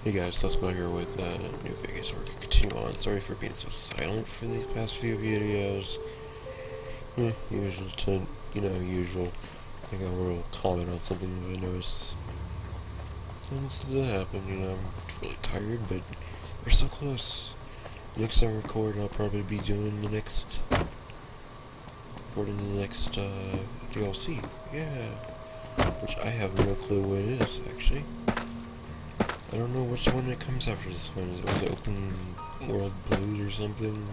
Hey guys, let's go here with New Vegas. We're gonna continue on. Sorry for being so silent for these past few videos. Yeah, usual. I got a little comment on something that I noticed. And this did happen, I'm really tired, but we're so close. Next time I record, I'll probably be doing recording the next DLC. Yeah. Which I have no clue what it is, actually. I don't know which one it comes after this one. Is it Open World Blues or something?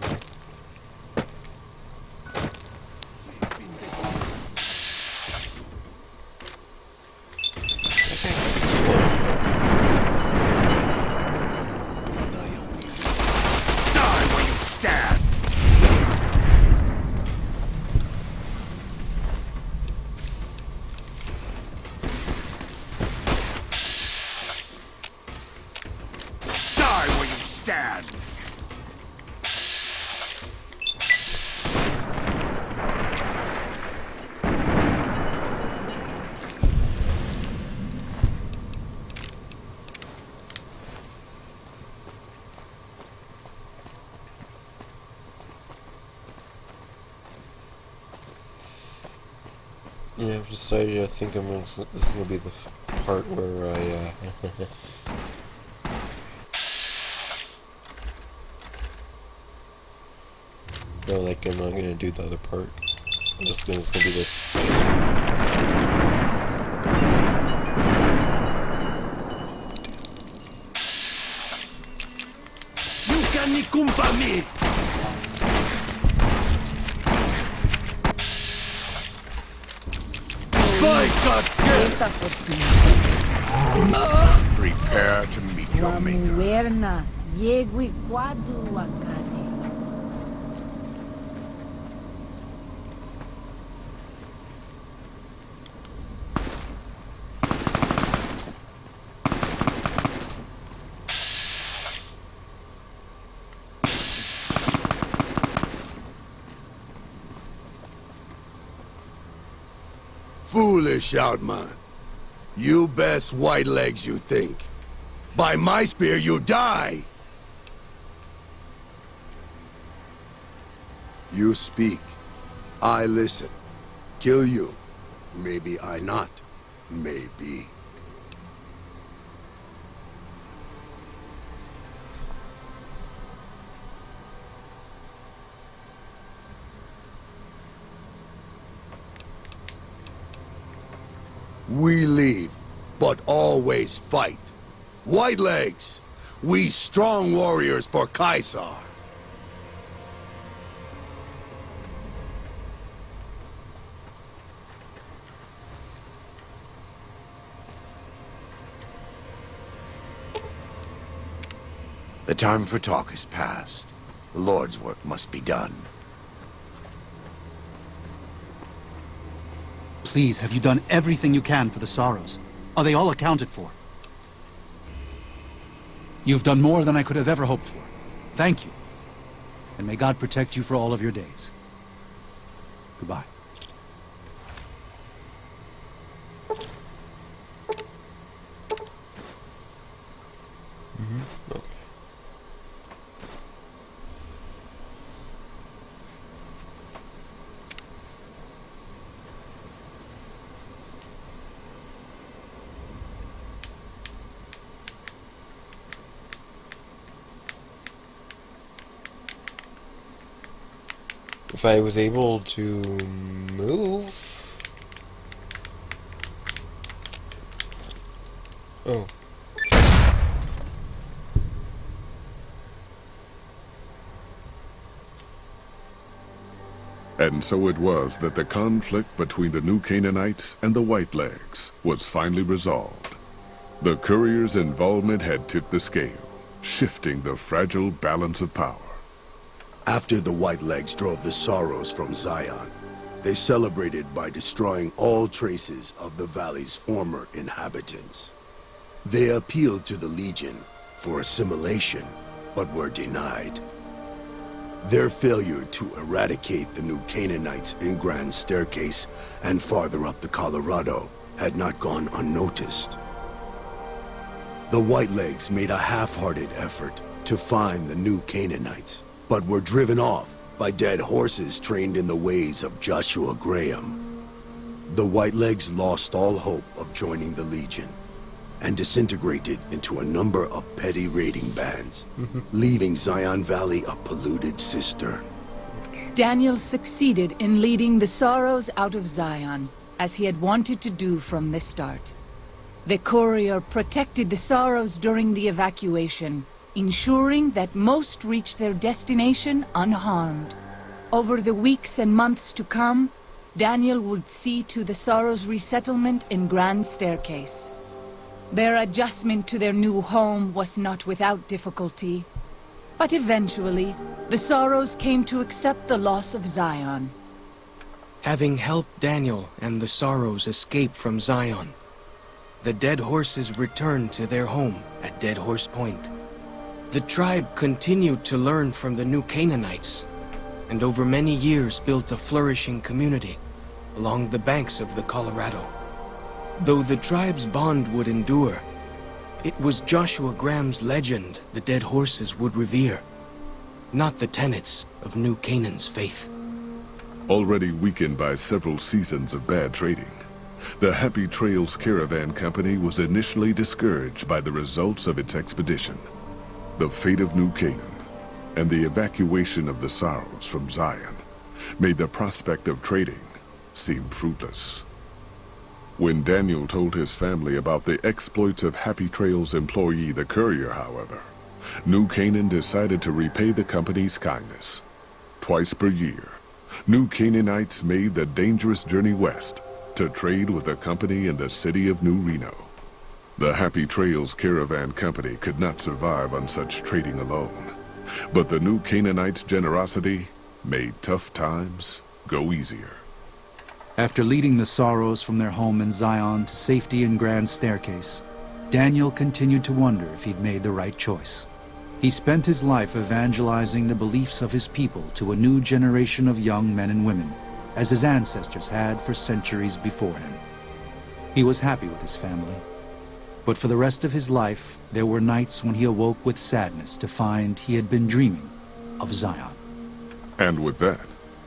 Yeah, I've decided. I think this is gonna be the part where I. No, like I'm not gonna do the other part. It's gonna be the. You can kumpa me. Prepare to meet your maker. Foolish, Outman. You best white legs you think. By my spear you die! You speak. I listen. Kill you. Maybe I not. Maybe. We leave, but always fight. White legs, we strong warriors for Caesar. The time for talk is past. The Lord's work must be done. Please, have you done everything you can for the sorrows? Are they all accounted for? You've done more than I could have ever hoped for. Thank you. And may God protect you for all of your days. Goodbye. Okay. If I was able to move... Oh. And so it was that the conflict between the New Canaanites and the Whitelegs was finally resolved. The courier's involvement had tipped the scale, shifting the fragile balance of power. After the White Legs drove the sorrows from Zion, they celebrated by destroying all traces of the valley's former inhabitants. They appealed to the Legion for assimilation, but were denied. Their failure to eradicate the New Canaanites in Grand Staircase and farther up the Colorado had not gone unnoticed. The Whitelegs made a half-hearted effort to find the new Canaanites, but were driven off by dead horses trained in the ways of Joshua Graham. The Whitelegs lost all hope of joining the Legion and disintegrated into a number of petty raiding bands, leaving Zion Valley a polluted cistern. Daniel succeeded in leading the Sorrows out of Zion, as he had wanted to do from the start. The courier protected the Sorrows during the evacuation, ensuring that most reached their destination unharmed. Over the weeks and months to come, Daniel would see to the Sorrows' resettlement in Grand Staircase. Their adjustment to their new home was not without difficulty, but eventually, the Sorrows came to accept the loss of Zion. Having helped Daniel and the Sorrows escape from Zion, the Dead Horses returned to their home at Dead Horse Point. The tribe continued to learn from the new Canaanites, and over many years built a flourishing community along the banks of the Colorado. Though the tribe's bond would endure, it was Joshua Graham's legend the Dead Horses would revere, not the tenets of New Canaan's faith. Already weakened by several seasons of bad trading, the Happy Trails Caravan Company was initially discouraged by the results of its expedition. The fate of New Canaan and the evacuation of the Sorrows from Zion made the prospect of trading seem fruitless. When Daniel told his family about the exploits of Happy Trails employee the courier, however, New Canaan decided to repay the company's kindness. Twice per year, New Canaanites made the dangerous journey west to trade with a company in the city of New Reno. The Happy Trails Caravan Company could not survive on such trading alone, but the New Canaanites' generosity made tough times go easier. After leading the Sorrows from their home in Zion to safety in Grand Staircase, Daniel continued to wonder if he'd made the right choice. He spent his life evangelizing the beliefs of his people to a new generation of young men and women, as his ancestors had for centuries before him. He was happy with his family, but for the rest of his life, there were nights when he awoke with sadness to find he had been dreaming of Zion. And with that,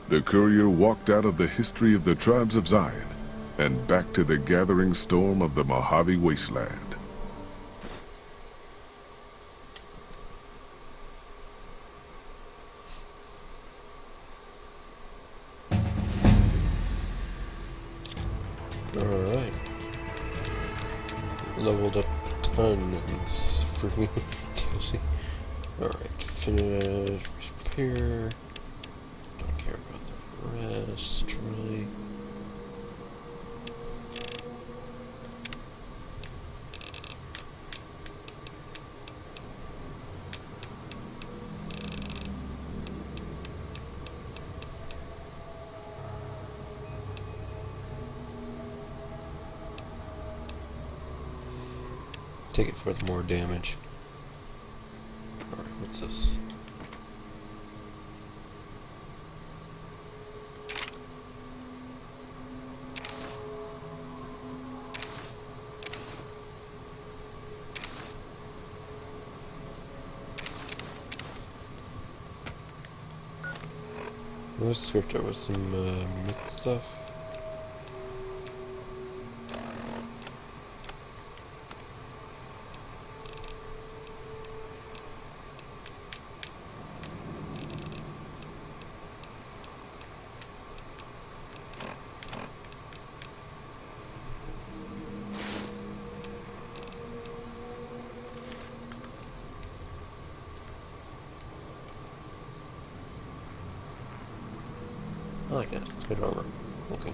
the courier walked out of the history of the tribes of Zion and back to the gathering storm of the Mojave Wasteland. Alright. Leveled up a ton in this freaking DLC. Alright, finish, repair. Don't care about the rest, really. Take it for the more damage. Alright, what's this? What's script? There was some mixed stuff. I like that. It's good armor. Okay.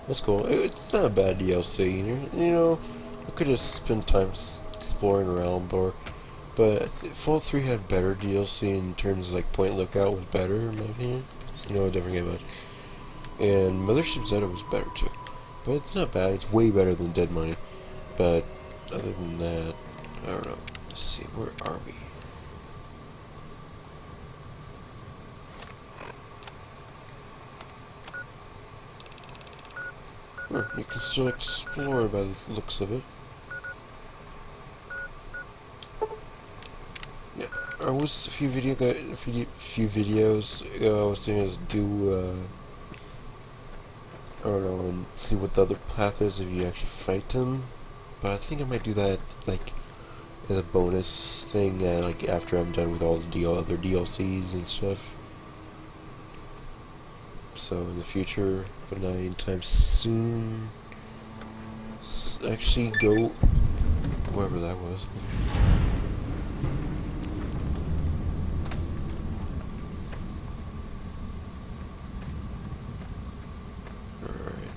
That's cool. It's not a bad DLC. You know, I could have spent time exploring around more, but Fallout 3 had better DLC in terms of like Point Lookout was better in my opinion. It's, a different game, and Mothership Zeta was better too. But it's not bad. It's way better than Dead Money. But other than that, I don't know. Let's see. Where are we? You can still explore by the looks of it. I was a few videos ago. I was thinking to do I don't know, and see what the other path is if you actually fight them. But I think I might do that like as a bonus thing, like after I'm done with all the other DLCs and stuff. So in the future, but not anytime soon. Actually, go wherever that was. Alright.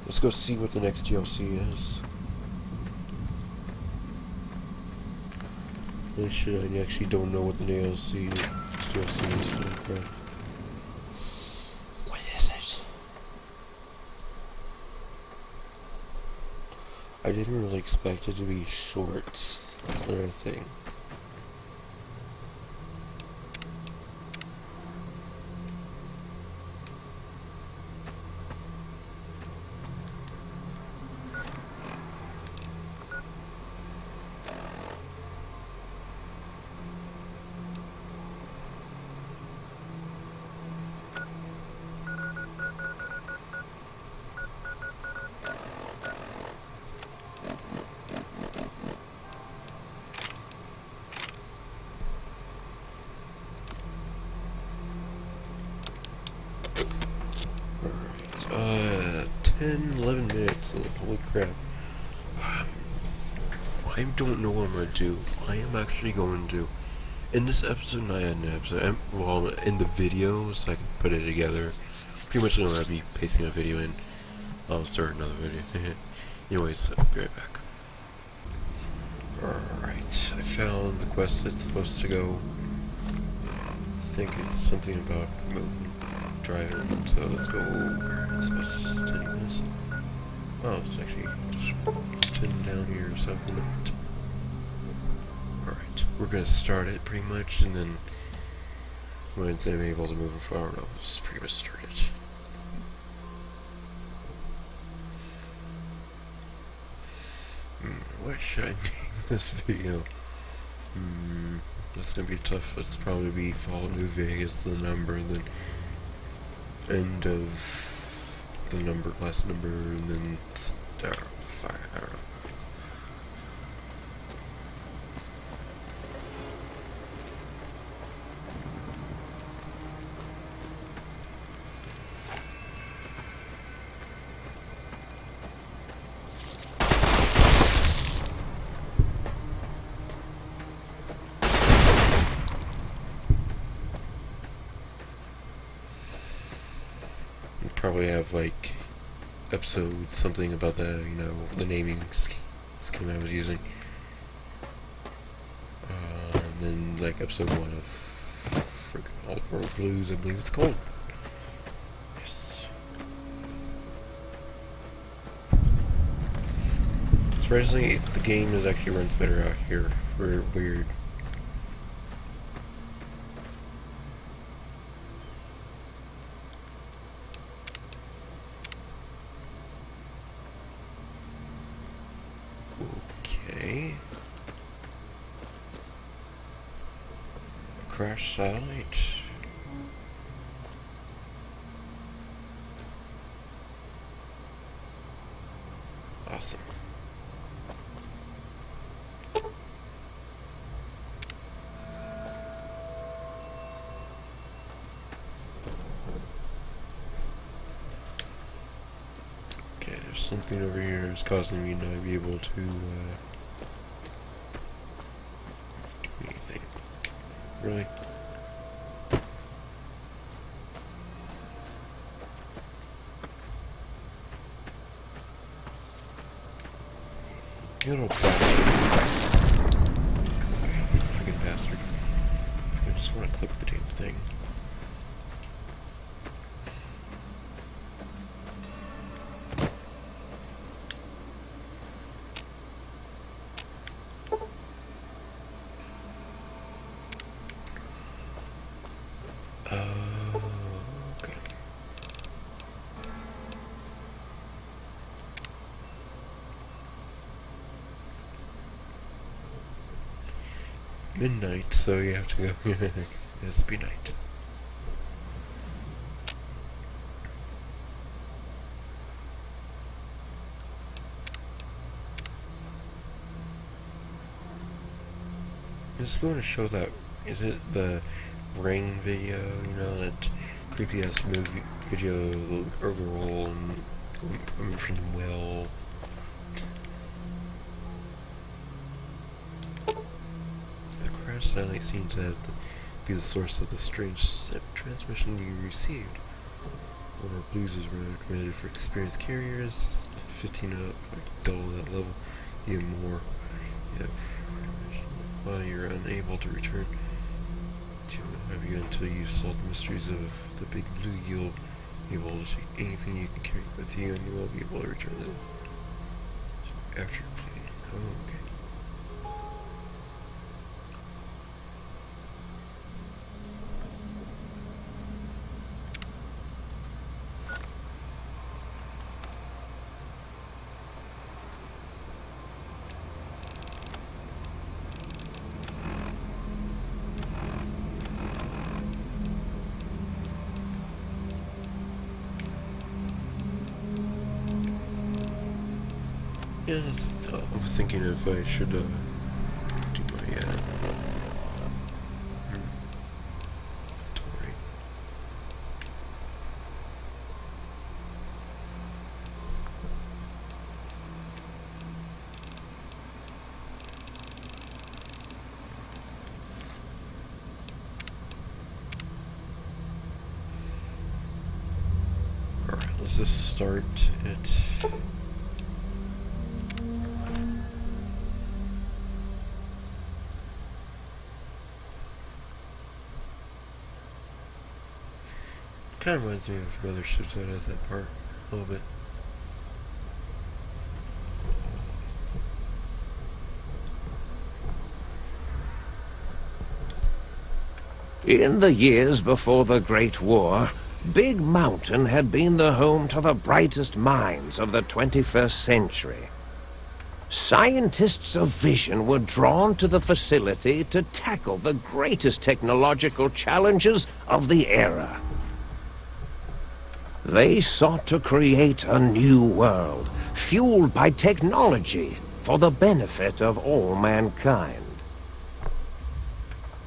Let's go see what the next DLC is. Holy shit, I actually don't know what the DLC is. Holy crap. What is it? I didn't really expect it to be shorts. That's another thing. Alright, 11 minutes. Holy crap. I don't know what I'm going to do. I am actually going to, in this episode, not in the episode, well, in the video, so I can put it together. Pretty much going to be pasting a video in. I'll start another video. Anyways, I'll be right back. Alright, I found the quest that's supposed to go. I think it's something about driving, so let's go. Where it's supposed to do this. Oh, it's actually just 10 down here or something. Alright, we're gonna start it pretty much, and then once I'm able to move it forward, I'll just pretty much start it. What should I name this video? That's gonna be tough. It's probably be Fall New Vegas, the number, and then end of the number, last number, and then fire. I don't know. Probably have like episode something about the the naming scheme I was using, and then like episode 1 of freaking All World Blues, I believe it's called. Yes. Surprisingly, the game actually runs better out here for weird. Crash satellite. Awesome. Okay, there's something over here that's causing me not to be able to do anything. Really? You little bastard. Freaking bastard. I just want to click the damn thing. Okay. midnight, so you have to go. It has to be night. Is it going to show that? Is it the Ring video? You know, that creepy ass movie video, the girl coming from the well. The crash satellite seemed to be the source of the strange transmission you received. One of Blues is recommended for experienced carriers. 15 up, like double that level, even more. Yeah. While you're unable to return to you until you solve the mysteries of the Big Blue, you'll be able to see anything you can carry with you, and you will be able to return them after playing. Oh, okay. Yeah, I was thinking if I should do my inventory. Alright, let's just start it. Kind of reminds me of Mothership's out at that part a little bit. In the years before the Great War, Big Mountain had been the home to the brightest minds of the 21st century. Scientists of vision were drawn to the facility to tackle the greatest technological challenges of the era. They sought to create a new world, fueled by technology for the benefit of all mankind.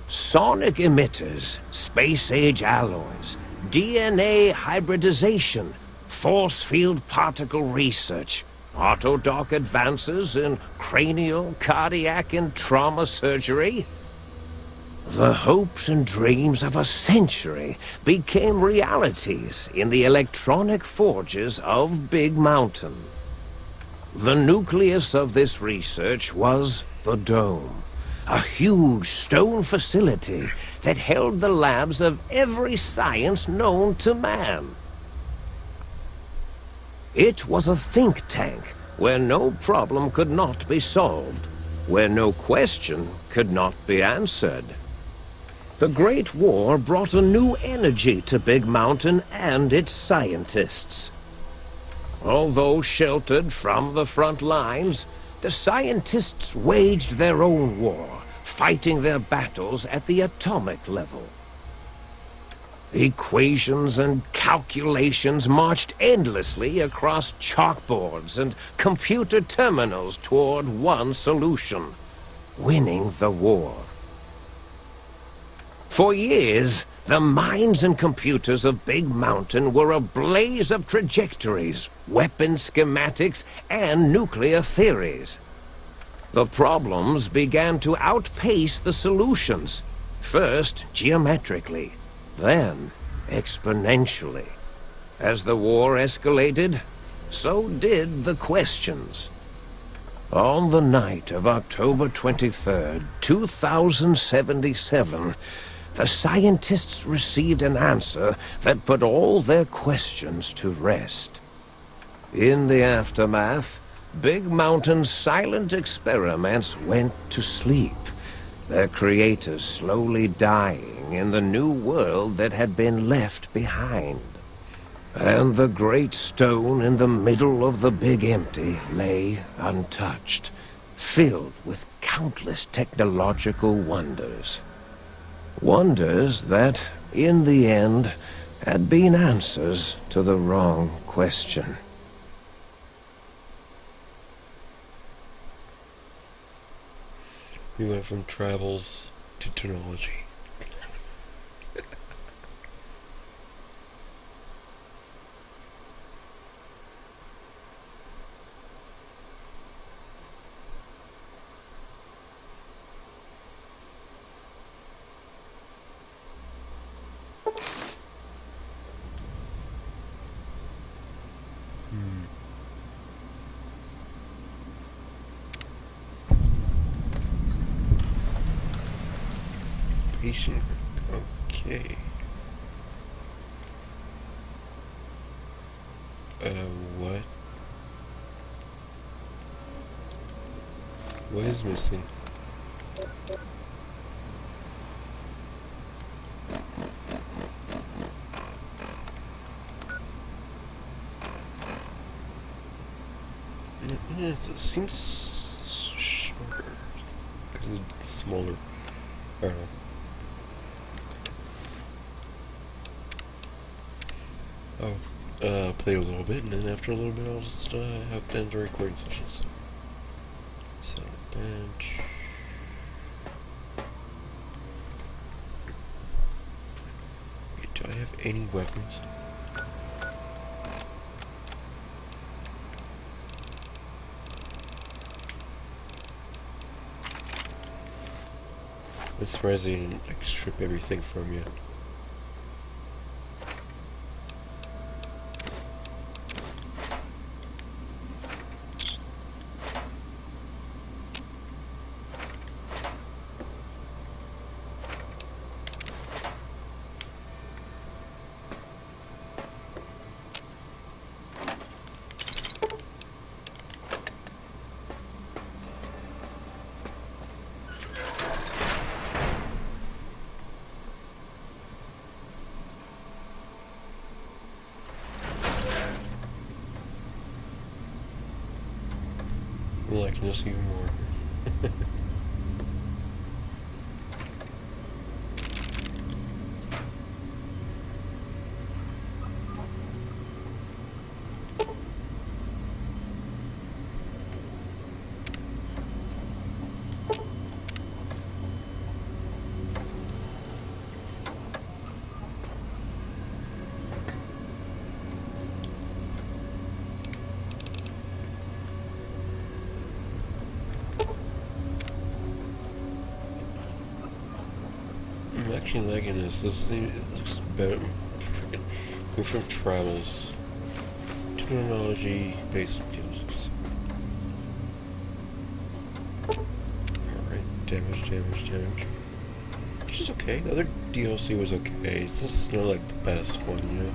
Sonic emitters, space-age alloys, DNA hybridization, force field particle research, autodoc advances in cranial, cardiac, and trauma surgery. The hopes and dreams of a century became realities in the electronic forges of Big Mountain. The nucleus of this research was the Dome, a huge stone facility that held the labs of every science known to man. It was a think tank where no problem could not be solved, where no question could not be answered. The Great War brought a new energy to Big Mountain and its scientists. Although sheltered from the front lines, the scientists waged their own war, fighting their battles at the atomic level. Equations and calculations marched endlessly across chalkboards and computer terminals toward one solution: winning the war. For years, the minds and computers of Big Mountain were a blaze of trajectories, weapon schematics, and nuclear theories. The problems began to outpace the solutions, first geometrically, then exponentially. As the war escalated, so did the questions. On the night of October 23rd, 2077, the scientists received an answer that put all their questions to rest. In the aftermath, Big Mountain's silent experiments went to sleep, their creators slowly dying in the new world that had been left behind. And the great stone in the middle of the Big Empty lay untouched, filled with countless technological wonders. Wonders that, in the end, had been answers to the wrong question. We went from travels to technology. Patient. Okay. What? What is missing? It seems shorter. It's smaller. I don't know. I'll play a little bit, and then after a little bit, I'll just have to end the recording session. So, set a bench. Wait, do I have any weapons? I'm surprised they didn't like strip everything from you. Well, I can just even more. I'm actually liking this. This thing, it looks better. Freaking go from travels to technology-based deals. Alright, damage. Which is okay. The other DLC was okay. It's just not like the best one, you know?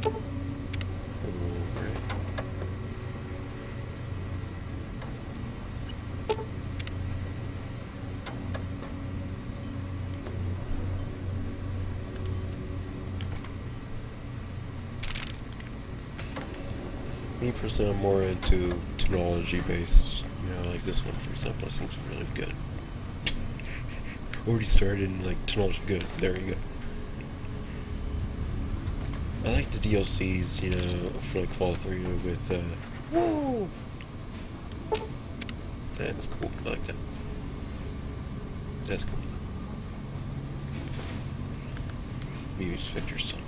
Alright. Me personally, I'm more into technology-based, you know, like this one, for example, seems really good. Already started in, like, technology, good, there you go. I like the DLCs, you know, for, like, Fall 3 with, whoa! That is cool, I like that. That's cool. Use Victor son.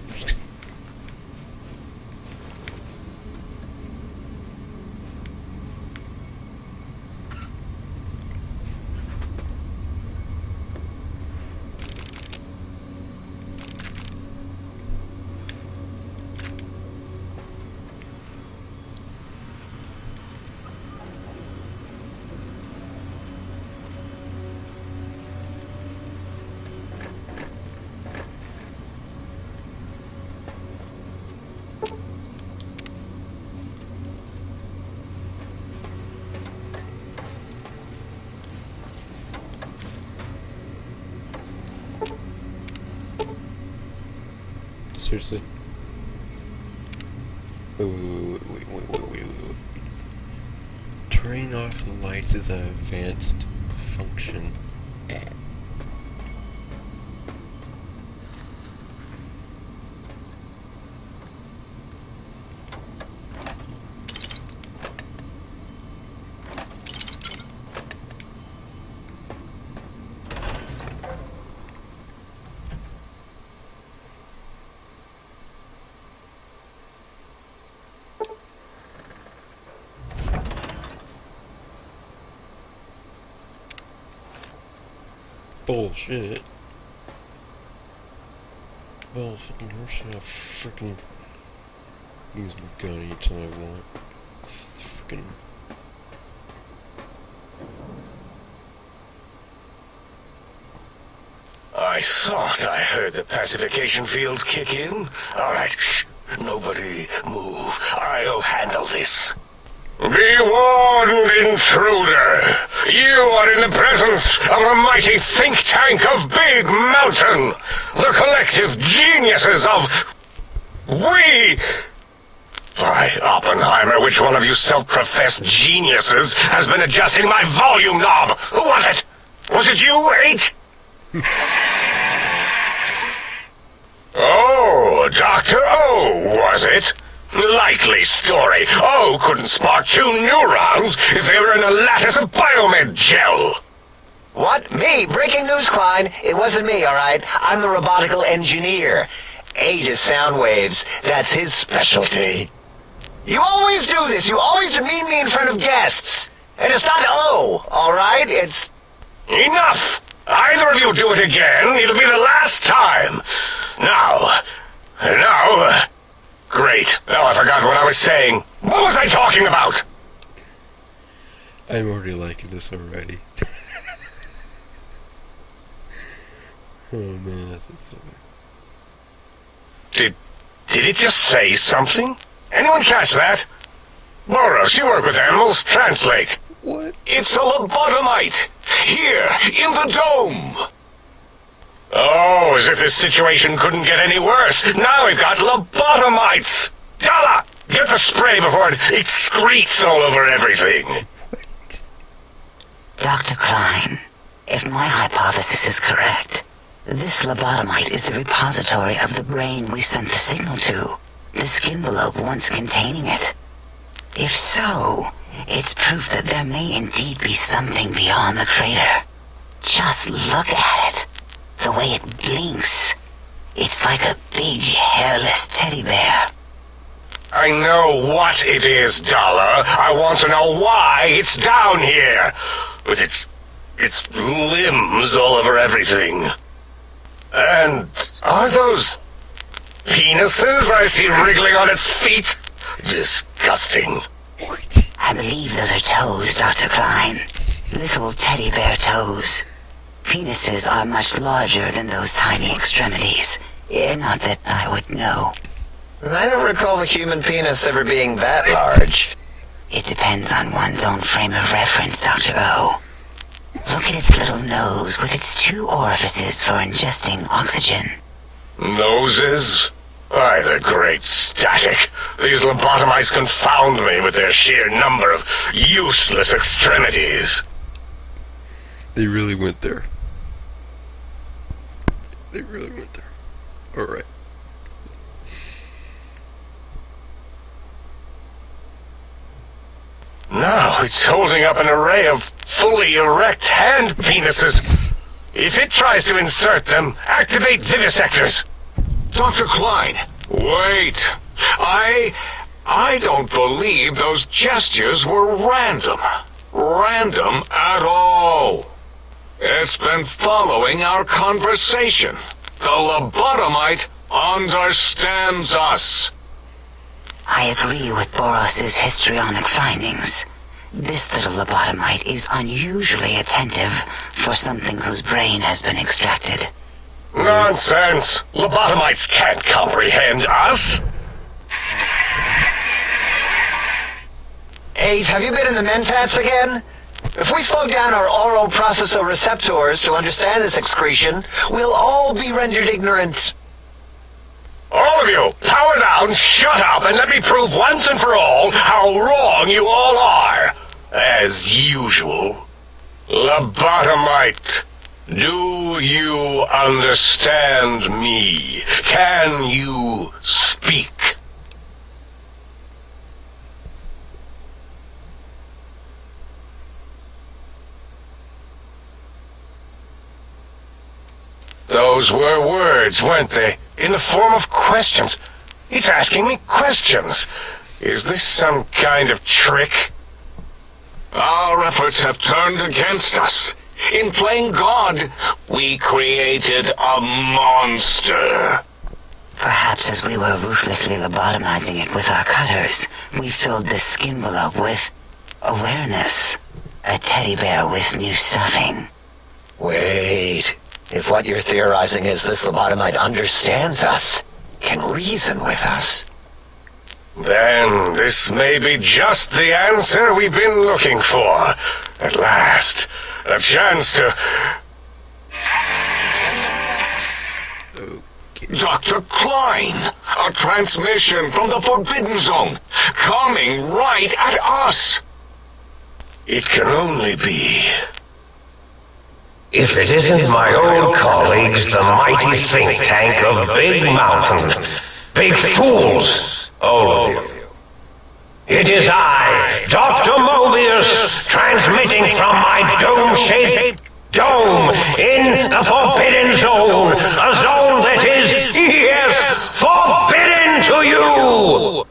Seriously. Wait. Turning off the lights is an advanced function. Bullshit. Well, fucking horse, I'll freaking use my gun anytime I want. Freaking. I thought I heard the pacification field kick in. Alright, shh. Nobody move. I'll handle this. Be warned, intruder! You are in the presence of a mighty think tank of Big Mountain! The collective geniuses of... We... By Oppenheimer, which one of you self-professed geniuses has been adjusting my volume knob? Who was it? Was it you, V.A.T.? Oh, Dr. O, was it? Likely story. O couldn't spark 2 neurons if they were in a lattice of biomed gel. What? Me? Breaking news, Klein. It wasn't me, all right? I'm the robotical engineer. A to sound waves. That's his specialty. You always do this. You always demean me in front of guests. And it's not O, all right? It's... Enough! Either of you do it again, it'll be the last time. Now... Great. Now I forgot what I was saying. What was I talking about? I'm already liking this already. Oh man, this is so bad. Did it just say something? Anyone catch that? Boros, you work with animals. Translate. What? It's a lobotomite. Here, in the dome. Oh, as if this situation couldn't get any worse. Now we've got lobotomites. Gala, get the spray before it excretes all over everything. What? Dr. Klein, if my hypothesis is correct, this lobotomite is the repository of the brain we sent the signal to, the skinvelope once containing it. If so, it's proof that there may indeed be something beyond the crater. Just look at it. The way it blinks. It's like a big, hairless teddy bear. I know what it is, Dollar. I want to know why it's down here. With its limbs all over everything. And are those penises I see wriggling on its feet? Disgusting. What? I believe those are toes, Dr. Klein. Little teddy bear toes. Penises are much larger than those tiny extremities. Not that I would know. I don't recall the human penis ever being that large. It depends on one's own frame of reference, Dr. O. Look at its little nose with its 2 orifices for ingesting oxygen. Noses? Why, the great static. These lobotomites confound me with their sheer number of useless extremities. They really went there. They really went there. Alright. Now it's holding up an array of fully erect hand penises. If it tries to insert them, activate vivisectors. Dr. Klein, wait. I don't believe those gestures were random. Random at all. It's been following our conversation. The lobotomite understands us. I agree with Boros's histrionic findings. This little lobotomite is unusually attentive for something whose brain has been extracted. Nonsense! Lobotomites can't comprehend us! Ace, have you been in the mentats again? If we slow down our oral processoreceptors to understand this excretion, we'll all be rendered ignorant. All of you, power down, shut up, and let me prove once and for all how wrong you all are! as usual. Lobotomite, do you understand me? Can you speak? Those were words, weren't they? In the form of questions. He's asking me questions. Is this some kind of trick? Our efforts have turned against us. In playing God, we created a monster. Perhaps as we were ruthlessly lobotomizing it with our cutters, we filled this skin envelope with awareness. A teddy bear with new stuffing. Wait. If what you're theorizing is this lobotomite understands us, can reason with us, then this may be just the answer we've been looking for. At last, a chance to... Dr. Klein, a transmission from the Forbidden Zone, coming right at us. It can only be... If it isn't my old colleagues, the mighty think tank of Big Mountain. Big fools, all of you. It is I, Dr. Mobius, transmitting from my dome-shaped dome in the Forbidden Zone. A zone that is, yes, forbidden to you!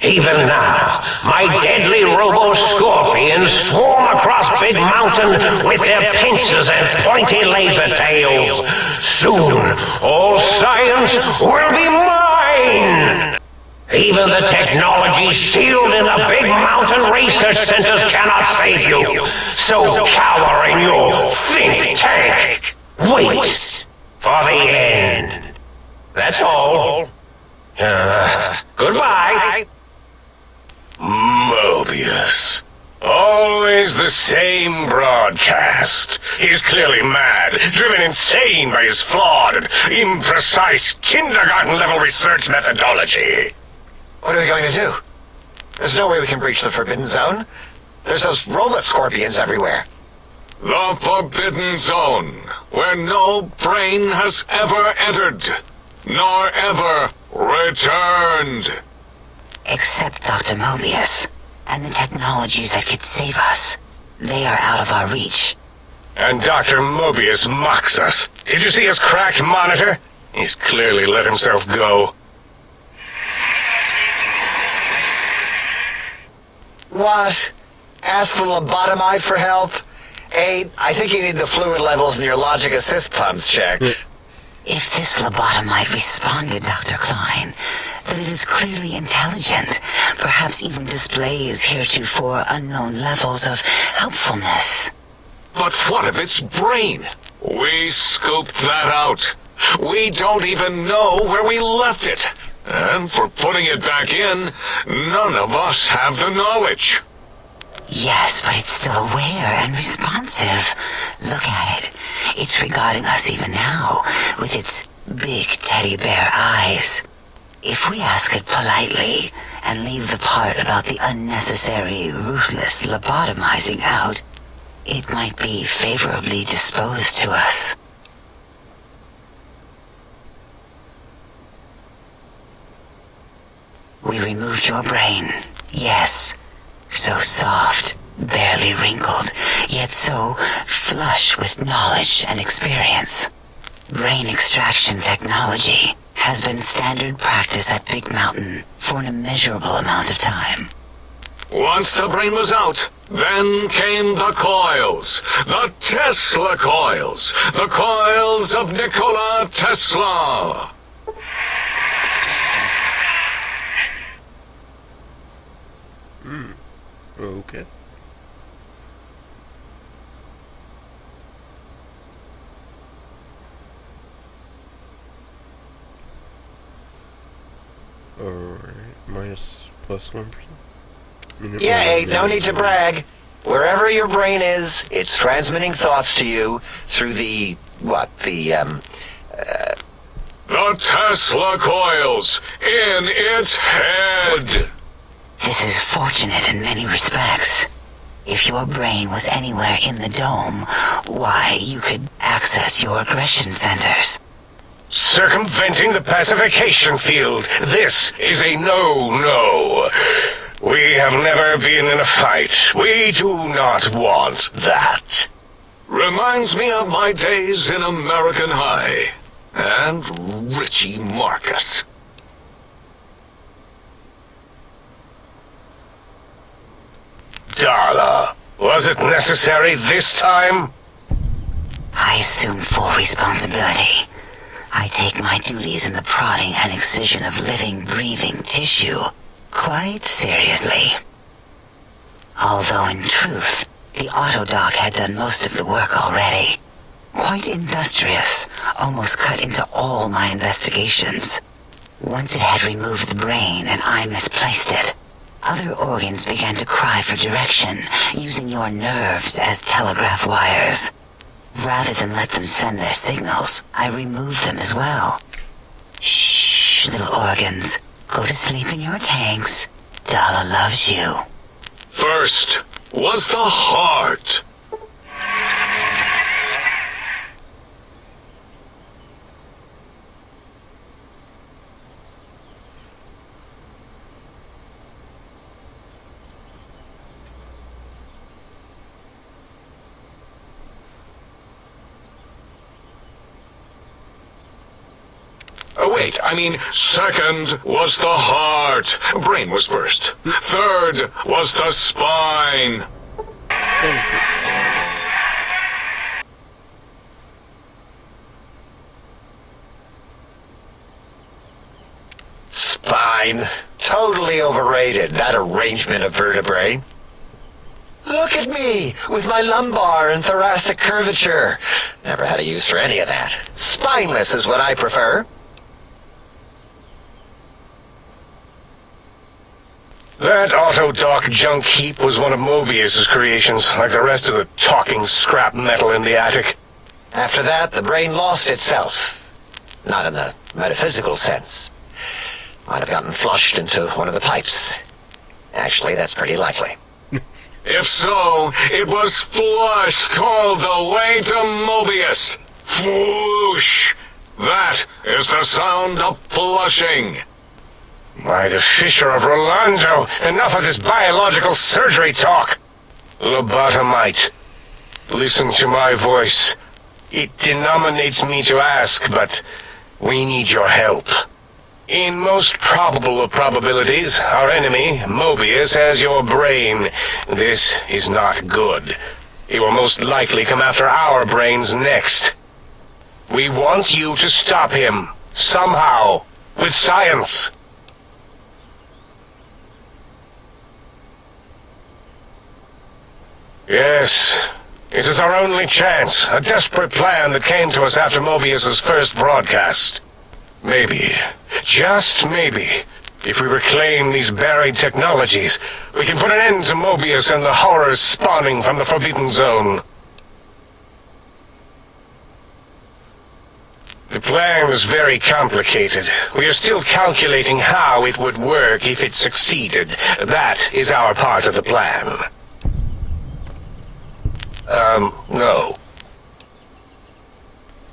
Even now, my deadly robo-scorpions swarm across Big Mountain with their pincers and pointy laser tails. Soon, all science will be mine! Even the technology sealed in the Big Mountain research centers cannot save you. So cower in your think tank. Wait for the end. That's all. Goodbye. Mobius. Always the same broadcast. He's clearly mad, driven insane by his flawed and imprecise kindergarten-level research methodology. what are we going to do? There's no way we can breach the Forbidden Zone. There's those robot scorpions everywhere. The Forbidden Zone, where no brain has ever entered, nor ever returned. Except Dr. Mobius, and the technologies that could save us. They are out of our reach. And Dr. Mobius mocks us. Did you see his cracked monitor? He's clearly let himself go. What? Ask the lobotomite for help? Hey, I think you need the fluid levels in your logic assist pumps checked. If this lobotomite responded, Dr. Klein, then it is clearly intelligent, perhaps even displays heretofore unknown levels of helpfulness. But what of its brain? We scooped that out. We don't even know where we left it. And for putting it back in, none of us have the knowledge. Yes, but it's still aware and responsive. Look at it. It's regarding us even now, with its big teddy bear eyes. If we ask it politely, and leave the part about the unnecessary, ruthless lobotomizing out, it might be favorably disposed to us. We removed your brain, yes. So soft, barely wrinkled, yet so flush with knowledge and experience. Brain extraction technology has been standard practice at Big Mountain for an immeasurable amount of time. Once the brain was out, then came the coils. The Tesla coils. The coils of Nikola Tesla. Okay. Alright, minus plus 1%. Yeah, hey, no need to brag. Wherever your brain is, it's transmitting thoughts to you through the, The Tesla coils in its head. This is fortunate in many respects. If your brain was anywhere in the dome, why, you could access your aggression centers. Circumventing the pacification field. This is a no-no. We have never been in a fight. We do not want that. Reminds me of my days in American High. And Richie Marcus. Darla, was it necessary this time? I assume full responsibility. I take my duties in the prodding and excision of living, breathing tissue quite seriously. Although in truth, the autodoc had done most of the work already. Quite industrious, almost cut into all my investigations. Once it had removed the brain and I misplaced it, other organs began to cry for direction, using your nerves as telegraph wires. Rather than let them send their signals, I removed them as well. Shh, little organs. Go to sleep in your tanks. Dala loves you. First was the heart. Wait, I mean, second was the heart. Brain was first. Third was the spine. Spine. Totally overrated, that arrangement of vertebrae. Look at me, with my lumbar and thoracic curvature. Never had a use for any of that. Spineless is what I prefer. That autodoc junk heap was one of Mobius's creations, like the rest of the talking scrap metal in the attic. After that, the brain lost itself. Not in the metaphysical sense. Might have gotten flushed into one of the pipes. Actually, that's pretty likely. If so, it was flushed all the way to Mobius. Flush! That is the sound of flushing. By the Fisher of Rolando, enough of this biological surgery talk. Lobotomite, listen to my voice. It denominates me to ask, but we need your help. In most probable of probabilities, our enemy, Mobius, has your brain. This is not good. He will most likely come after our brains next. We want you to stop him, somehow, with science. Yes, it is our only chance, a desperate plan that came to us after Mobius's first broadcast. Maybe, just maybe, if we reclaim these buried technologies, we can put an end to Mobius and the horrors spawning from the Forbidden Zone. The plan is very complicated. We are still calculating how it would work if it succeeded. That is our part of the plan. No.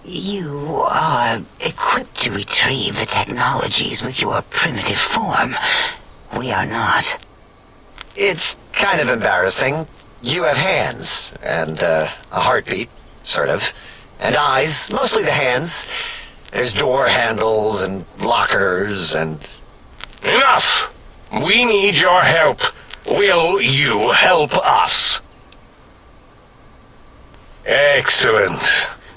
You are equipped to retrieve the technologies with your primitive form. We are not. It's kind of embarrassing. You have hands, and a heartbeat, sort of, and eyes, mostly the hands. There's door handles and lockers and... Enough! We need your help. Will you help us? Excellent.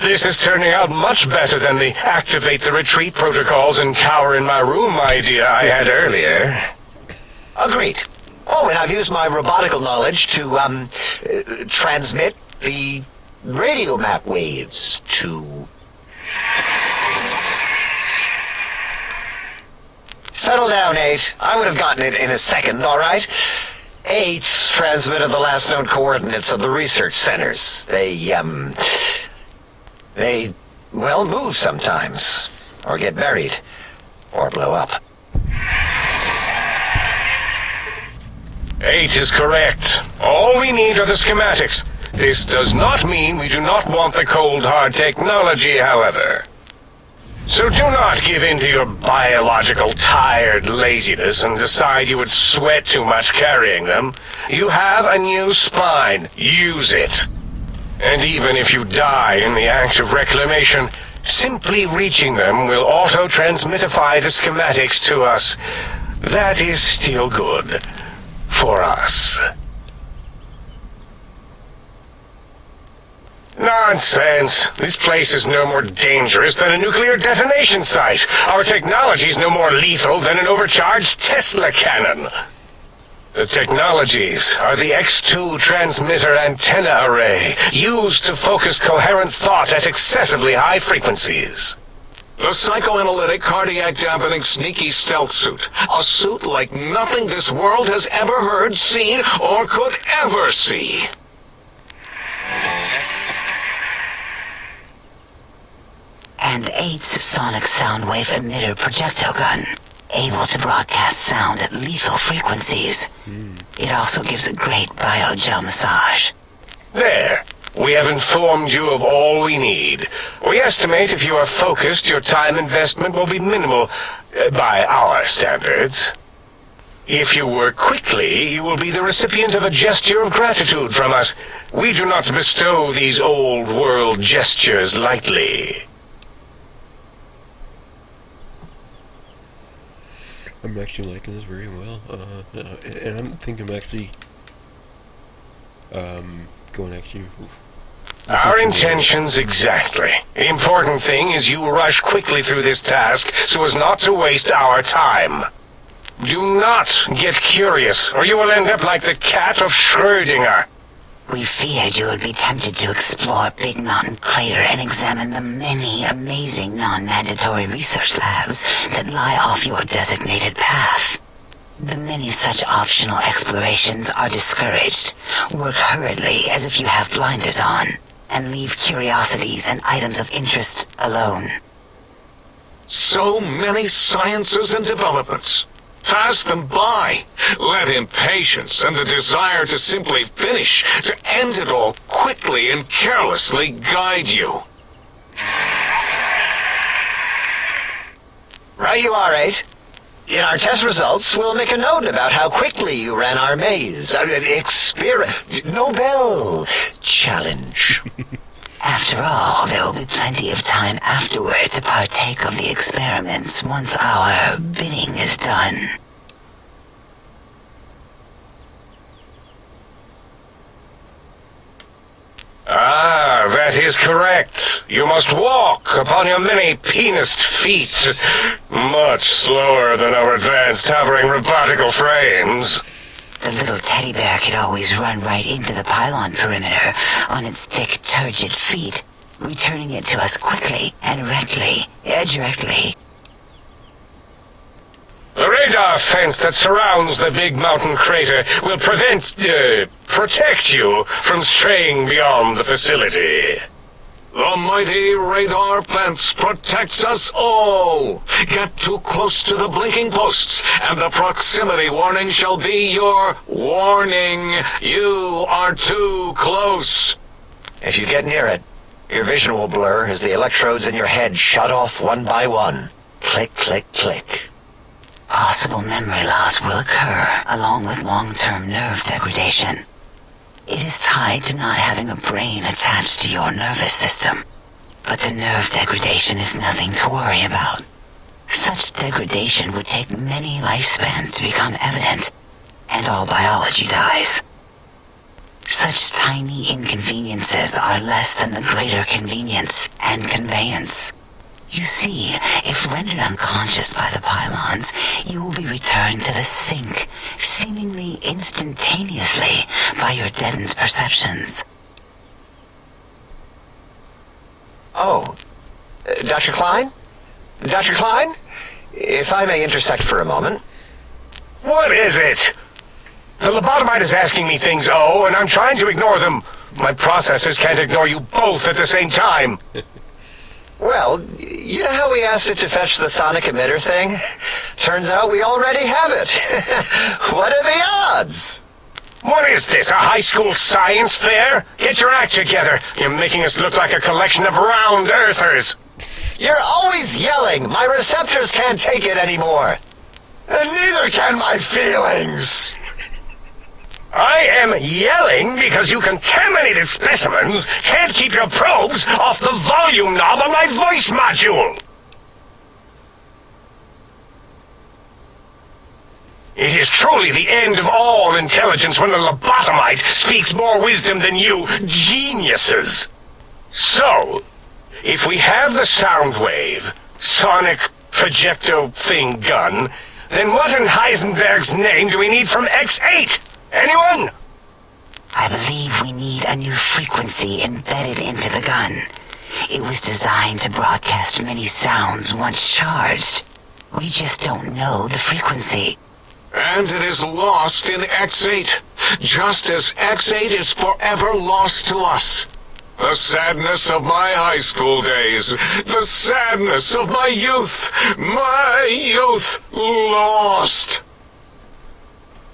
This is turning out much better than the activate the retreat protocols and cower in my room idea I had earlier. Agreed. Oh, and I've used my robotical knowledge to, transmit the radio map waves to... Settle down, 8. I would have gotten it in a second, all right? 8's transmitted the last known coordinates of the research centers. They, well, move sometimes. Or get buried. Or blow up. V.A.T.S is correct. All we need are the schematics. This does not mean we do not want the cold hard technology, however. So do not give in to your biological tired laziness and decide you would sweat too much carrying them. You have a new spine. Use it. And even if you die in the act of reclamation, simply reaching them will auto-transmitify the schematics to us. That is still good. For us. Nonsense. This place is no more dangerous than a nuclear detonation site. Our technology is no more lethal than an overcharged Tesla cannon. The technologies are the X2 transmitter antenna array, used to focus coherent thought at excessively high frequencies. The psychoanalytic, cardiac dampening, sneaky stealth suit. A suit like nothing this world has ever heard, seen, or could ever see. And V.A.T.S sonic sound wave emitter projectile gun, able to broadcast sound at lethal frequencies. It also gives a great biogel massage. There. We have informed you of all we need. We estimate if you are focused, your time investment will be minimal, by our standards. If you work quickly, you will be the recipient of a gesture of gratitude from us. We do not bestow these old-world gestures lightly. I'm actually liking this very well, and I'm thinking of actually, going actually... Our intentions exactly. The important thing is you rush quickly through this task so as not to waste our time. Do not get curious, or you will end up like the cat of Schrödinger. We feared you would be tempted to explore Big Mountain Crater and examine the many amazing non-mandatory research labs that lie off your designated path. The many such optional explorations are discouraged. Work hurriedly as if you have blinders on, and leave curiosities and items of interest alone. So many sciences and developments. Pass them by. Let impatience and the desire to simply finish, to end it all quickly and carelessly guide you. Right you are, V.A.T. In our test results, we'll make a note about how quickly you ran our maze. Nobel challenge. After all, there will be plenty of time afterward to partake of the experiments once our bidding is done. Ah, that is correct. You must walk upon your many penised feet, much slower than our advanced hovering robotical frames. The little teddy bear could always run right into the pylon perimeter on its thick, turgid feet, returning it to us quickly and directly. The radar fence that surrounds the Big Mountain Crater will protect you from straying beyond the facility. The mighty radar fence protects us all. Get too close to the blinking posts, and the proximity warning shall be your warning. You are too close. If you get near it, your vision will blur as the electrodes in your head shut off one by one. Click, click, click. Possible memory loss will occur, along with long-term nerve degradation. It is tied to not having a brain attached to your nervous system. But the nerve degradation is nothing to worry about. Such degradation would take many lifespans to become evident, and all biology dies. Such tiny inconveniences are less than the greater convenience and conveyance. You see, if rendered unconscious by the pylons, you will be returned to the sink, seemingly instantaneously, by your deadened perceptions. Oh, Dr. Klein? Dr. Klein? If I may intersect for a moment. What is it? The lobotomite is asking me things, and I'm trying to ignore them. My processors can't ignore you both at the same time. Well, you know how we asked it to fetch the sonic emitter thing? Turns out we already have it. What are the odds? What is this, a high school science fair? Get your act together. You're making us look like a collection of round earthers. You're always yelling. My receptors can't take it anymore. And neither can my feelings. I am yelling because you contaminated specimens can't keep your probes off the volume knob on my voice module. It is truly the end of all intelligence when a lobotomite speaks more wisdom than you geniuses. So, if we have the sound wave, sonic projecto thing gun, then what in Heisenberg's name do we need from X8? Anyone? I believe we need a new frequency embedded into the gun. It was designed to broadcast many sounds once charged. We just don't know the frequency. And it is lost in X8, just as X8 is forever lost to us. The sadness of my high school days, the sadness of my youth lost.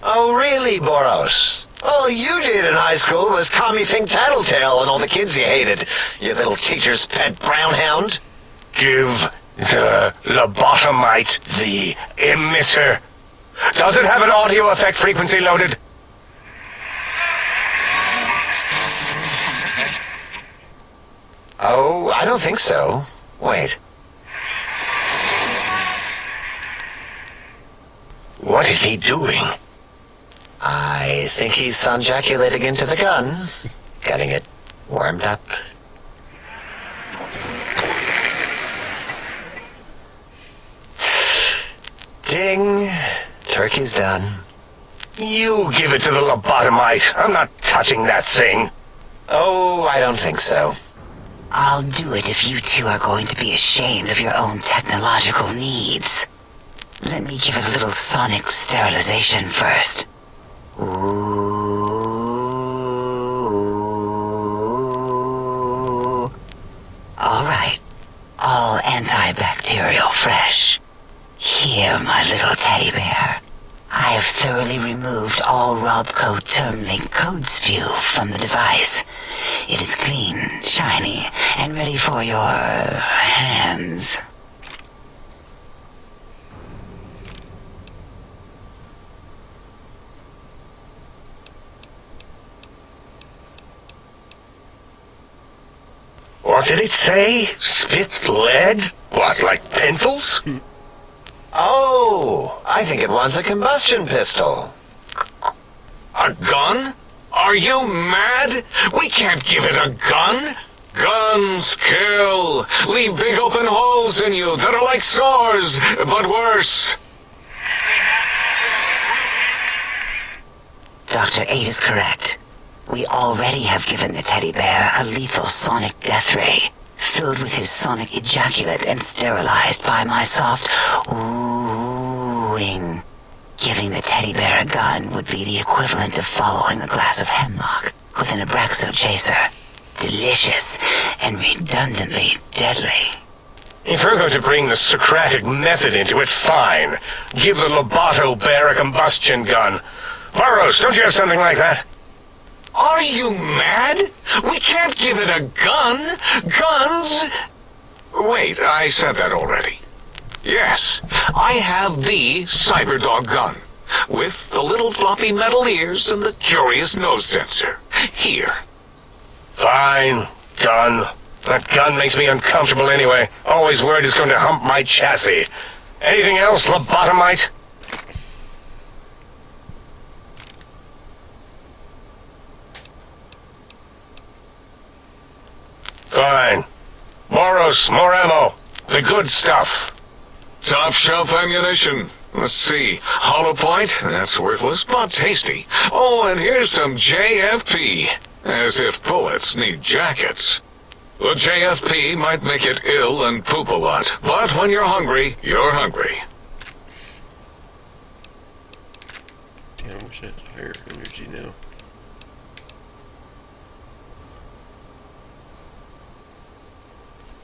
Oh, really, Boros? All you did in high school was call me Fink Tattletale and all the kids you hated, you little teacher's pet brown hound. Give the lobotomite the emitter. Does it have an audio effect frequency loaded? Oh, I don't think so. Wait. What is he doing? I think he's sonjaculating into the gun. Getting it warmed up. Ding. Turkey's done. You give it to the lobotomite. I'm not touching that thing. Oh, I don't think so. I'll do it if you two are going to be ashamed of your own technological needs. Let me give it a little sonic sterilization first. Ooh. All right. All antibacterial fresh. Here, my little teddy bear. I have thoroughly removed all Robco term-link code spew from the device. It is clean, shiny, and ready for your hands. What did it say? Spit lead? What, like pencils? Oh, I think it wants a combustion pistol. A gun? Are you mad? We can't give it a gun. Guns kill. Leave big open holes in you that are like sores, but worse. Dr. 8 is correct. We already have given the teddy bear a lethal sonic death ray, filled with his sonic ejaculate and sterilized by my soft oohing. Giving the teddy bear a gun would be the equivalent of following a glass of hemlock with an Abraxo chaser. Delicious and redundantly deadly. If we're going to bring the Socratic method into it, fine. Give the Loboto bear a combustion gun. Burroughs, don't you have something like that? Are you mad? We can't give it a gun. Guns... Wait, I said that already. Yes, I have the Cyberdog gun, with the little floppy metal ears and the curious nose sensor. Here. Fine. Done. That gun makes me uncomfortable anyway. Always worried it's going to hump my chassis. Anything else, lobotomite? Fine. Moros, more ammo. The good stuff. Top shelf ammunition. Let's see. Hollow point? That's worthless, but tasty. Oh, and here's some JFP. As if bullets need jackets. The JFP might make it ill and poop a lot, but when you're hungry, you're hungry. Damn, I wish I had higher energy now.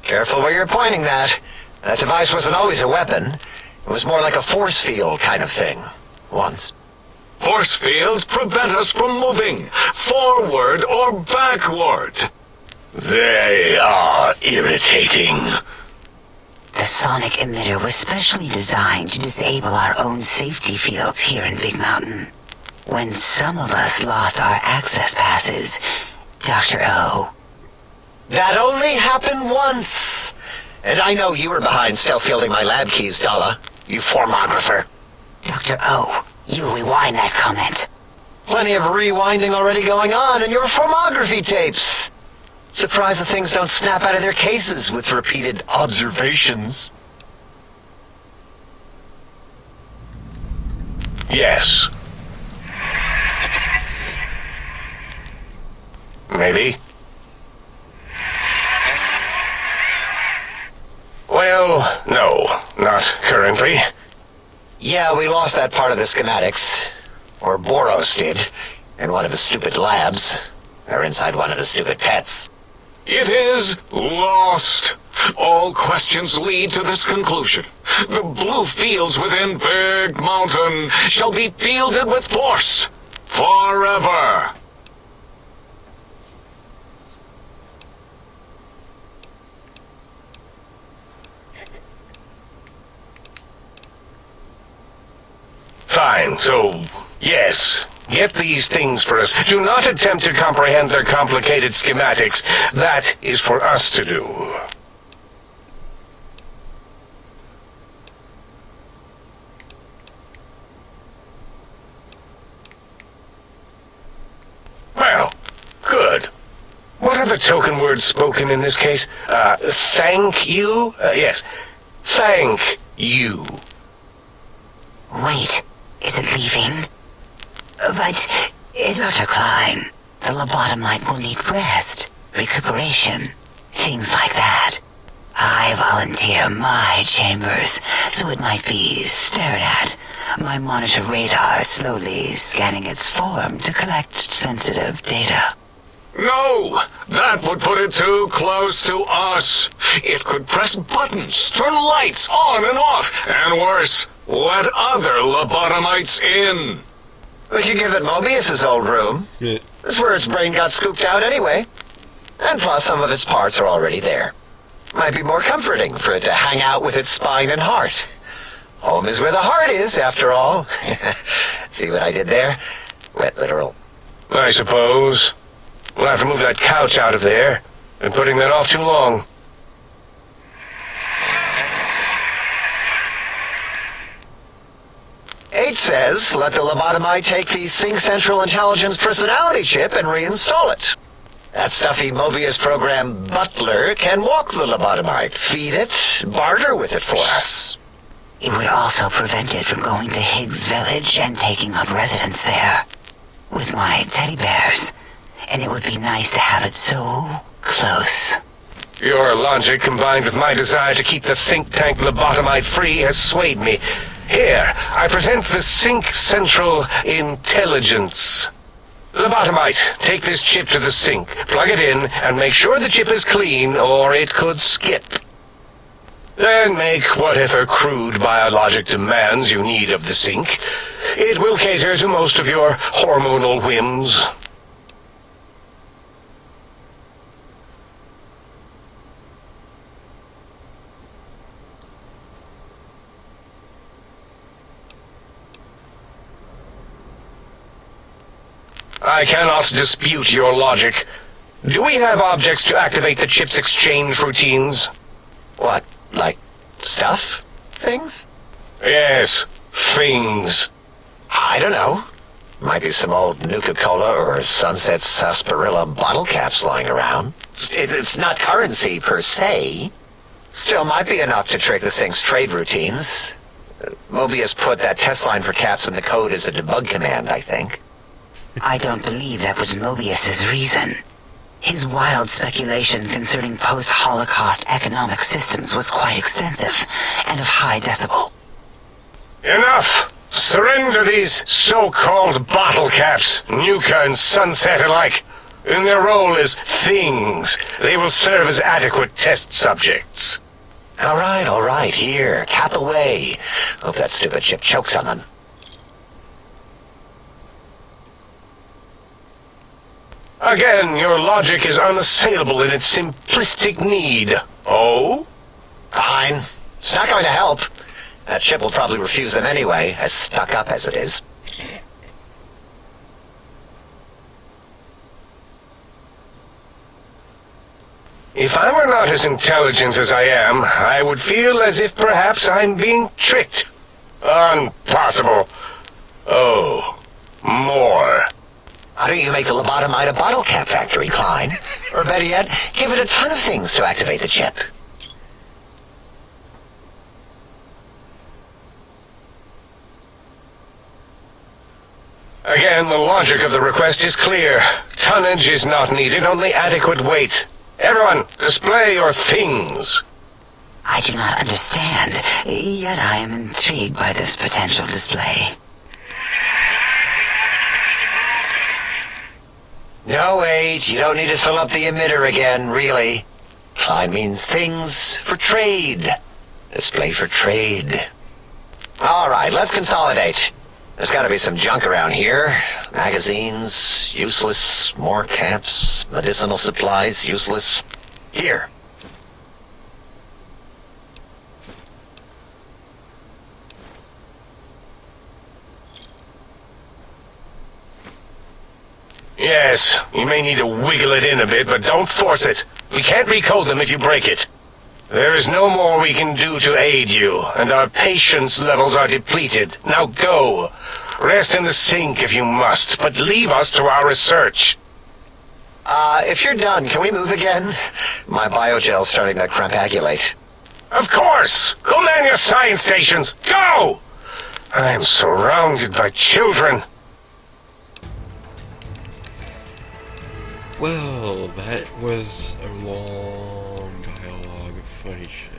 Careful where you're pointing that. That device wasn't always a weapon. It was more like a force field kind of thing. Once. force fields prevent us from moving, forward or backward. They are irritating. The sonic emitter was specially designed to disable our own safety fields here in Big Mountain. When some of us lost our access passes, Dr. O. That only happened once. And I know you were behind stealth fielding my lab keys, Dala. You formographer. Dr. O, you rewind that comment. Plenty of rewinding already going on in your formography tapes. Surprised the things don't snap out of their cases with repeated observations. Yes. Maybe. Well, no, not currently. Yeah, we lost that part of the schematics. Or Boros did, in one of his stupid labs. Or inside one of his stupid pets. It is lost. All questions lead to this conclusion. The blue fields within Big Mountain shall be fielded with force. Forever. Fine, so, yes. Get these things for us. Do not attempt to comprehend their complicated schematics. That is for us to do. Well, good. What are the token words spoken in this case? Thank you? Yes. Thank you. Wait, is it leaving? But, Dr. Klein, the lobotomite will need rest, recuperation, things like that. I volunteer my chambers, so it might be stared at. My monitor radar slowly scanning its form to collect sensitive data. No! That would put it too close to us. It could press buttons, turn lights on and off, and worse, let other lobotomites in. We could give it Mobius's old room. Yeah. That's where its brain got scooped out anyway. And plus some of its parts are already there. Might be more comforting for it to hang out with its spine and heart. Home is where the heart is, after all. See what I did there? Wet literal. I suppose. We'll have to move that couch out of there. Been putting that off too long. V.A.T.S says, let the lobotomite take the Sync Central Intelligence personality chip and reinstall it. That stuffy Mobius program butler can walk the lobotomite, feed it, barter with it for us. It would also prevent it from going to Higgs Village and taking up residence there. With my teddy bears. And it would be nice to have it so close. Your logic, combined with my desire to keep the think tank lobotomite free, has swayed me. Here, I present the Sync Central Intelligence. Lobotomite, take this chip to the sink, plug it in, and make sure the chip is clean, or it could skip. Then make whatever crude biologic demands you need of the sink. It will cater to most of your hormonal whims. I cannot dispute your logic. Do we have objects to activate the chip's exchange routines? What, like stuff? Things? Yes, things. I don't know. Might be some old Nuka-Cola or Sunset Sarsaparilla bottle caps lying around. It's not currency per se. Still might be enough to trick the thing's trade routines. Mobius put that test line for caps in the code as a debug command, I think. I don't believe that was Mobius's reason. His wild speculation concerning post-Holocaust economic systems was quite extensive and of high decibel. Enough! Surrender these so-called bottle caps, Nuka and Sunset alike. In their role as things, they will serve as adequate test subjects. All right, here, cap away. Hope that stupid chip chokes on them. Again, your logic is unassailable in its simplistic need. Oh? Fine. It's not going to help. That ship will probably refuse them anyway, as stuck up as it is. If I were not as intelligent as I am, I would feel as if perhaps I'm being tricked. Impossible. Oh, more. Why don't you make the lobotomite a bottle cap factory, Klein? Or better yet, give it a ton of things to activate the chip. Again, the logic of the request is clear. Tonnage is not needed, only adequate weight. Everyone, display your things. I do not understand, yet I am intrigued by this potential display. No, wait, you don't need to fill up the emitter again, really. Klein means things for trade. Display for trade. All right, let's consolidate. There's got to be some junk around here. Magazines, useless. More camps, medicinal supplies, useless. Here. Yes, you may need to wiggle it in a bit, but don't force it. We can't recode them if you break it. There is no more we can do to aid you, and our patience levels are depleted. Now go. Rest in the sink if you must, but leave us to our research. If you're done, can we move again? My biogel's starting to crampagulate. Of course! Go man your science stations! Go! I am surrounded by children. Well, that was a long dialogue of funny shit.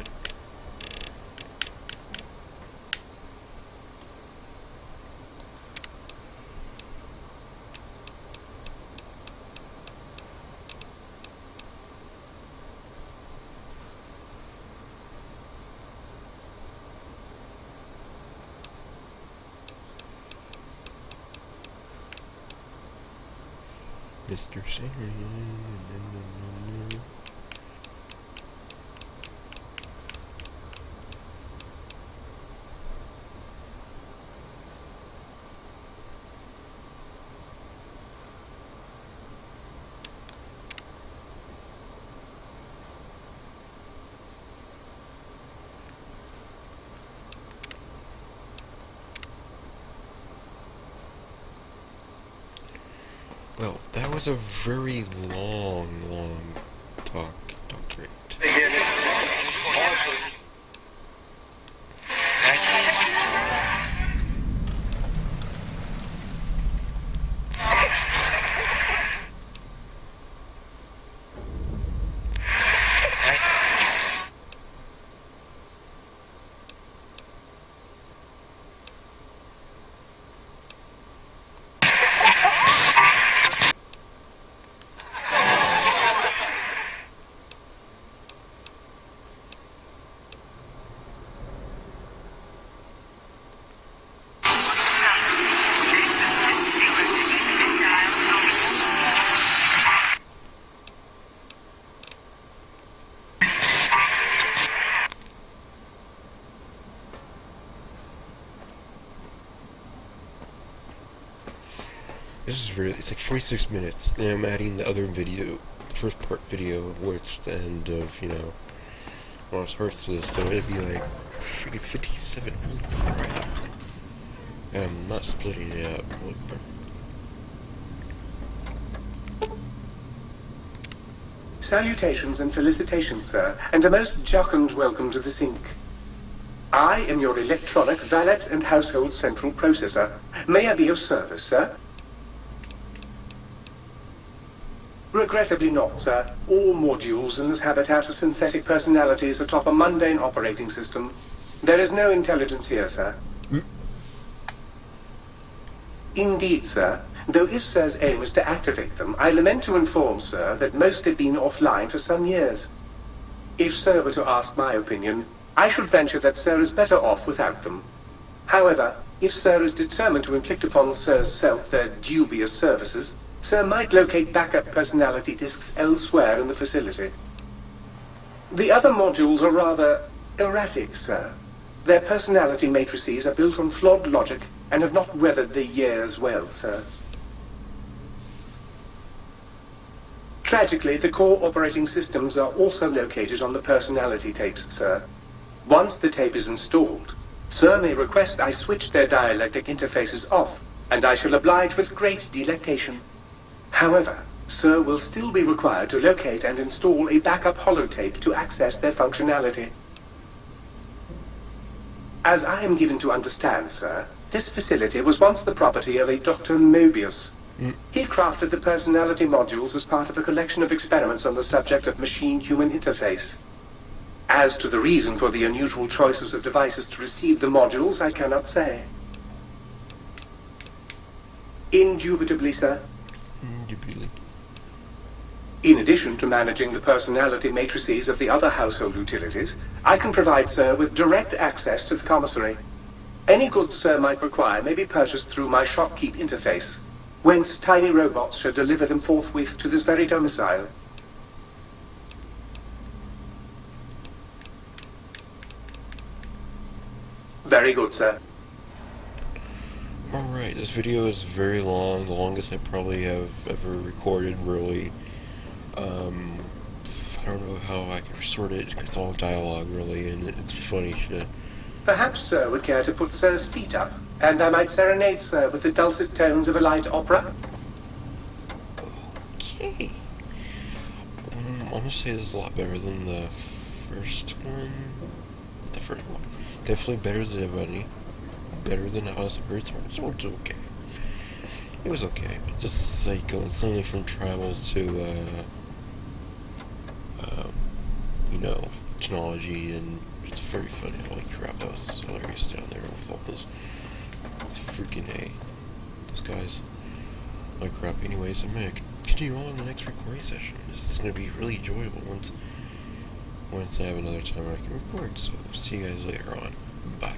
Mr. Singer. Well, that was a very long talk, Dr. 8. This is it's like 46 minutes, and I'm adding the other video, the first part video, where it's the end of, Lost Hearts to this, so it'd be like freaking 57, holy crap. And I'm not splitting it up, holy crap. Salutations and felicitations, sir, and a most jocund welcome to the sink. I am your electronic valet and household central processor. May I be of service, sir? Regrettably not, sir. All modules in this habitat are synthetic personalities atop a mundane operating system. There is no intelligence here, sir. Indeed, sir. Though if sir's aim is to activate them, I lament to inform, sir, that most have been offline for some years. If sir were to ask my opinion, I should venture that sir is better off without them. However, if sir is determined to inflict upon sir's self their dubious services, Sir might locate backup personality disks elsewhere in the facility. The other modules are rather erratic, sir. Their personality matrices are built on flawed logic and have not weathered the years well, sir. Tragically, the core operating systems are also located on the personality tapes, sir. Once the tape is installed, Sir may request I switch their dialectic interfaces off, and I shall oblige with great delectation. However, Sir will still be required to locate and install a backup holotape to access their functionality. As I am given to understand, sir, this facility was once the property of a Dr. Mobius. He crafted the personality modules as part of a collection of experiments on the subject of machine-human interface. As to the reason for the unusual choices of devices to receive the modules, I cannot say. Indubitably, sir. Indubitably. In addition to managing the personality matrices of the other household utilities, I can provide Sir with direct access to the commissary. Any goods Sir might require may be purchased through my shopkeep interface, whence tiny robots shall deliver them forthwith to this very domicile. Very good, sir. Alright, this video is very long, the longest I probably have ever recorded, really. I don't know how I can sort it, it's all dialogue, really, and it's funny shit. Perhaps Sir would care to put Sir's feet up, and I might serenade Sir with the dulcet tones of a light opera. Okay. I'm gonna say this is a lot better than the first one. The first one. Definitely better than Ebony. Better than House of Earth. So it's okay. It was okay. Just like going suddenly from tribals to, you know, technology, and it's very funny. Holy crap, that was hilarious down there with all this. It's freaking A. Those guys. Holy crap. Anyways, I'm gonna continue on in the next recording session. This is gonna be really enjoyable once I have another time I can record. So see you guys later on. Bye.